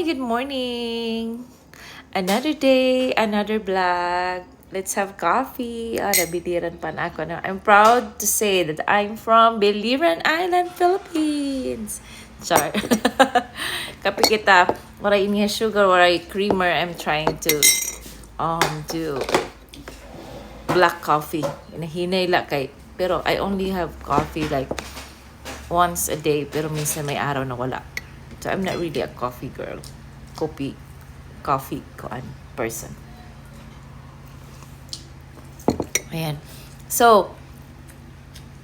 Good morning! Another day, another vlog. Let's have coffee. Nabiliran pa na ako. I'm proud to say that I'm from Biliran Island, Philippines. Char. Kapi kita, waray niya sugar, waray creamer. I'm trying to do black coffee. Hinahinay la kay. Pero I only have coffee like once a day. Pero minsan may araw na wala. So I'm not really a coffee girl. Coffee person. Ayan. So,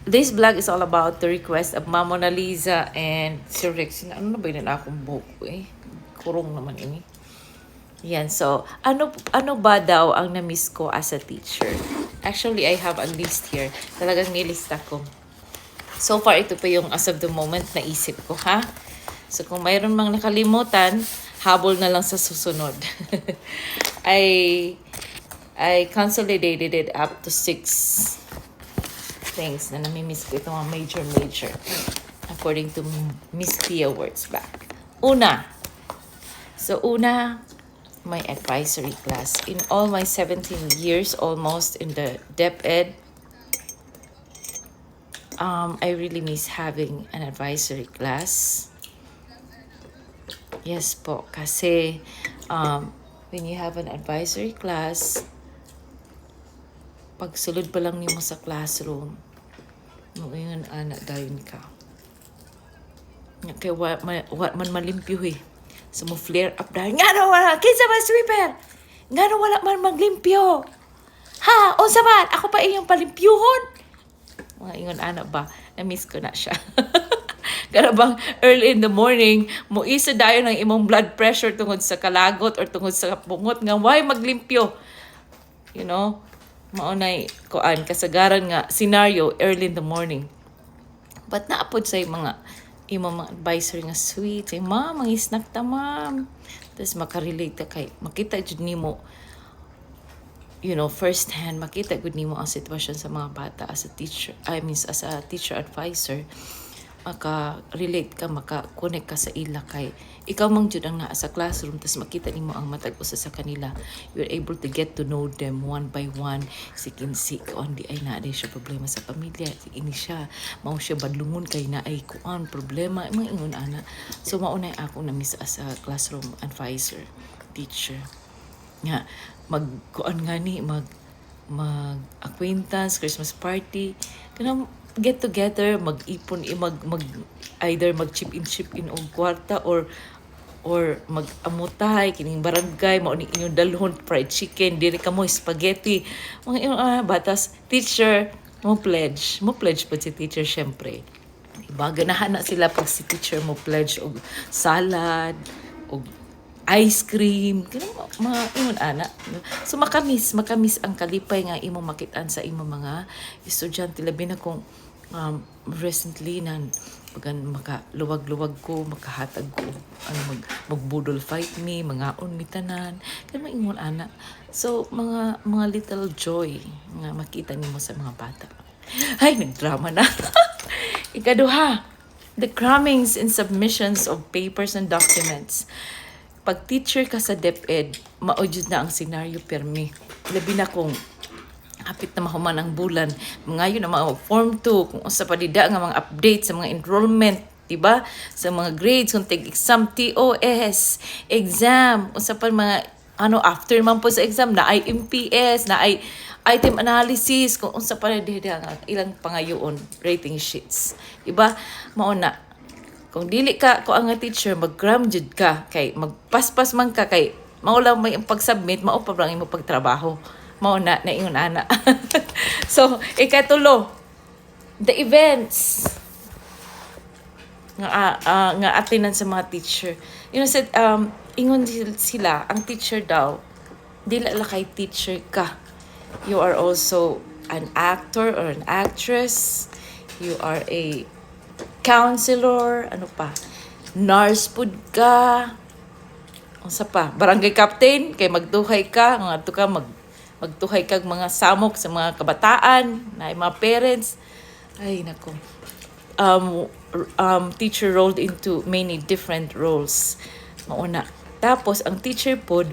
this vlog is all about the request of Mama Mona Lisa and Sir Rex. Ano na ba yun akong buhok eh? Kurong naman ini. Yan. So, ano ba daw ang na-miss ko as a teacher? Actually, I have a list here. Talagang nilista ko. So far, ito pa yung as of the moment na isip ko, ha? So, kung mayroon mang nakalimutan, habol na lang sa susunod. I consolidated it up to 6 things na namimiss ko. Ito mga major. According to Miss Pia Words back. Una, my advisory class. In all my 17 years almost in the DepEd, I really miss having an advisory class. Yes po, kasi when you have an advisory class, pagsulod pa lang nimo sa classroom, ngayon anak dayon ka. Kaya what man malimpyo eh. So mo flare up dahil, nga na wala, kinsa ba sweeper? Nga na wala man maglimpyo. Ha? Unsa man? Ako pa iyong palimpyuhon. Mga ingon anak ba, na-miss ko na siya. Kaya bang early in the morning, mo isa dayon ng imong blood pressure tungod sa kalagot or tungod sa pungot nga why maglimpyo. You know, maunay kasagaran nga scenario early in the morning. But naapod sa imong mga advisor nga sweet, say ma'am, ang snack ta ma'am. Tapos makarelate ka kay makita jud nimo, you know, first hand, makita gud nimo ang sitwasyon sa mga bata as a teacher, as a teacher advisor. Maka-relate ka, maka-connect ka sa ila kay ikaw mang jud ang naa sa classroom, tas makita nimo ang matag usa sa kanila. You're able to get to know them one by one. Sikin on di ay naa siya problema sa pamilya, ini siya mao siya badlungon kay na ay kuan problema mga ingon ana. So maunay ako na miss as a classroom advisor teacher nga magkuan nga ni mag acquaintance, Christmas party, kanang get together, mag-ipon, either mag-chip in og kwarta or mag-amutay kining barangay mao ni inyong dalhon fried chicken, diri ka mo spaghetti mga batas teacher mo pledge pa si teacher syempre. Diba ganahan na sila pag si teacher mo pledge og salad og ice cream, mga ingon ana. So makamis ang kalipay nga imo makitaan sa imo mga estudyante, labi na kung recently nan pagan makaluwag-luwag ko, makahatag ko magbudol fight me, mga unmitanan kaya maingon ana. So mga little joy nga makita nimo sa mga bata. Ay, nagdrama na. Ikaduha, the crammings and submissions of papers and documents. Pag teacher ka sa DepEd, maujud na ang senaryo permi. Labi na kung hapit na mahuman ang bulan. Ngayon na mga Form 2, kung sa padida nga mga update sa mga enrollment, diba? Sa mga grades, kung exam, TOS, exam, sa pa mga, after man po sa exam, na ay MPS, na ay item analysis, kung sa pa nga ilang pangayoon, rating sheets. Diba? Mauna. Kung dili ka ko ang teacher, mag-cram jud ka kay magpaspas man ka kay maulaw may pag-submit, mao pa lang imo pagtrabaho. Mao na ingon ana. So, ikatulo, the events nga attenan sa mga teacher. You know, said ingon sila ang teacher daw dili la kay teacher ka. You are also an actor or an actress. You are a counselor, nurse pud ka, unsa pa, barangay captain, kay magduhay ka, magduhay kag mga samok sa mga kabataan, na mga parents. Ay nako. Teacher rolled into many different roles. Mauna, Tapos ang teacher pod,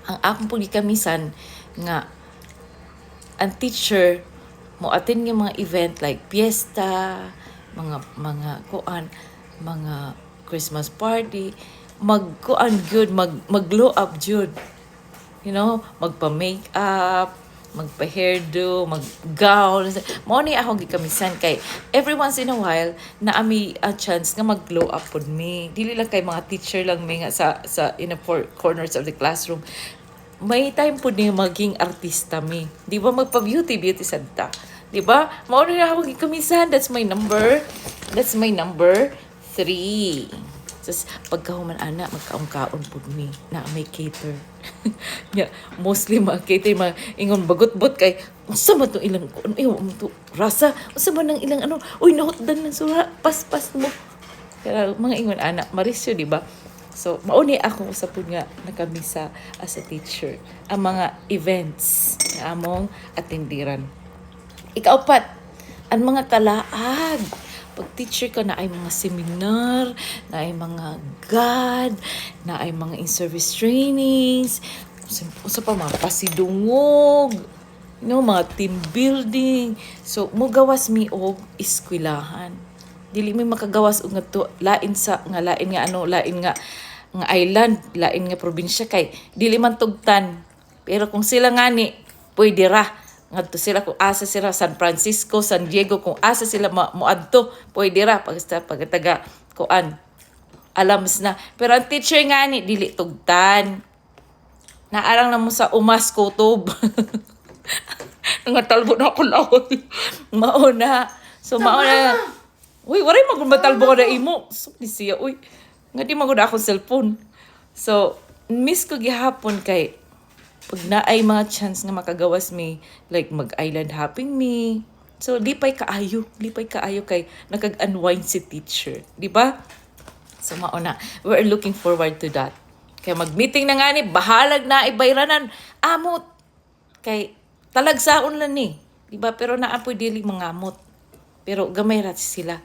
ang akong pong gikamisan nga ang teacher mo attend ng mga event like fiesta, mga kuan, mga Christmas party, magkuan gyud, mag-glow up gyud. You know, magpa-makeup, magpa-hairdo, mag-gown. Mao ni ako gikamisan kay every once in a while na ami a chance nga mag-glow up pod me. Dili lang kay mga teacher lang may nga sa in the four corners of the classroom. May time po niya maging artista mi. Di ba magpa-beauty sad ta. Di ba? Mao ni ako gikamisan. That's my number 3. Tapos pagkahuman ana magkaon-kaon pud mi na may cater. Yeah, mostly mga cater mga ingon bagot-bot kay unsa man to ilang kuan mo to rasa unsa man nang ilang ano uy nahutdan ng sura pas mo. Kaya mga ingon ana marisyo di ba? So, mauni ako sa pud nga nakamisa as a teacher ang mga events na among atendiran. Ikaapat, ang mga kalaag. Pag teacher ka na ay mga seminar, na ay mga GAD, na ay mga in-service trainings, sa pa mga pasidungog, mga team building. So, mo gawas mi og eskwelahan. Dili mi makagawas og ngadto lain nga island, lain nga probinsya kay dili man tugtan. Pero kung sila ngani, pwede ra ngadto sila kung asa sila San Francisco, San Diego, kung asa sila moadto, pwede ra pagtaga kuan. Alams na. Pero ang teacher ngani dili tugtan. Naarang na mo sa umas kutob. Nangatalbo na ako laon. Mauna. So mauna. Uy, waray magmatalbo ko na imo. So, di siya, uy. Nga di magod akong cellphone. So, miss ko gihapon kay pag naay mga chance nga makagawas mi, like mag-island hopping mi. So, lipay kaayo kay nakag-unwind si teacher. Di ba? So, mauna. We're looking forward to that. Kaya mag-meeting na nga ni, bahalag na ibayranan. Amot. Kay talagsaon lang ni. Di ba? Pero naapoy dili mangamot. Pero gamay rat sila.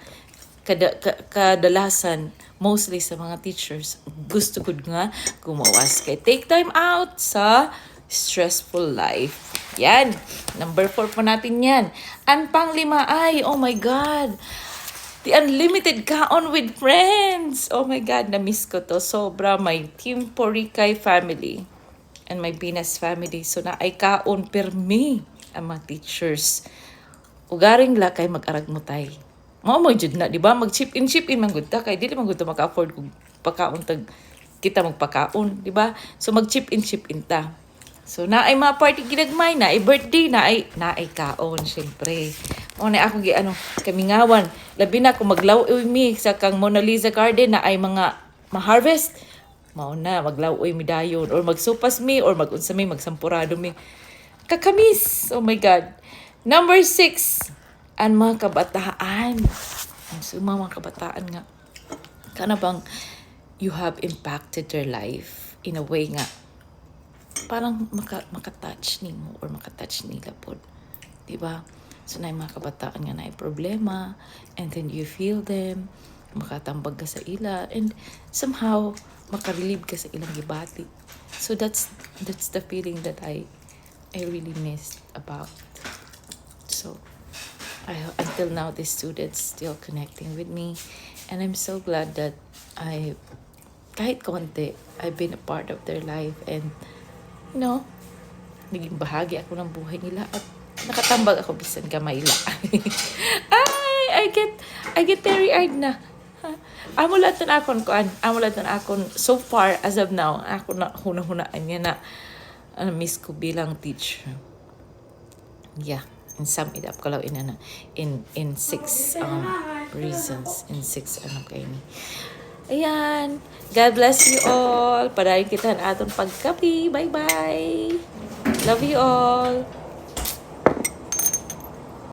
Kadalasan, mostly sa mga teachers, gusto ko nga gumawas. Kaya take time out sa stressful life. Yan. Number 4 po natin yan. Ang pang-5 ay, oh my God, the unlimited kaon with friends. Oh my God, na-miss ko to. Sobra, my Team Poricay family and my Binas family. So na ay kaon per me ang mga teachers. Ugaring la kay mag-arag mo tay. Mao jud na, di ba? Mag-chip in man gud ta kay dili man gud ta maka-afford kung pagkaon tag kita magpakaon, di ba? So mag-chip in ta. So na ay mga party ginagmay na ay birthday na ay kaon syempre. Mao na ako kamingawan. Labi na kung maglaw-oy mi sa kang Mona Lisa Garden na ay mga ma-harvest. Mao na maglaw-oy mi dayon or magsupas mi or magunsa mi magsampurado mi. Kakamis. Oh my God. Number 6, ang mga kabataan. So, mga kabataan nga, kana bang you have impacted their life in a way nga, parang makatouch ni mo or makatouch nila po. Diba? So, na yung mga kabataan nga na yung problema, and then you feel them, makatambag ka sa ila, and somehow, makarelieve ka sa ilang gibati. So, that's the feeling that I really missed about. So, until now, the students still connecting with me. And I'm so glad that kahit konti, I've been a part of their life. And, naging bahagi ako ng buhay nila. At nakatambag ako bisan gamay la. I get teary-eyed na. Amo lahat na akon, so far, as of now, ako na hunahunaan niya na miss ko bilang teacher. Yeah. And sum it up kalau in 6 reasons, in 6 kay ni. Ayan. God bless you all. Padayon kita ang atong pagkapi. Bye-bye. Love you all.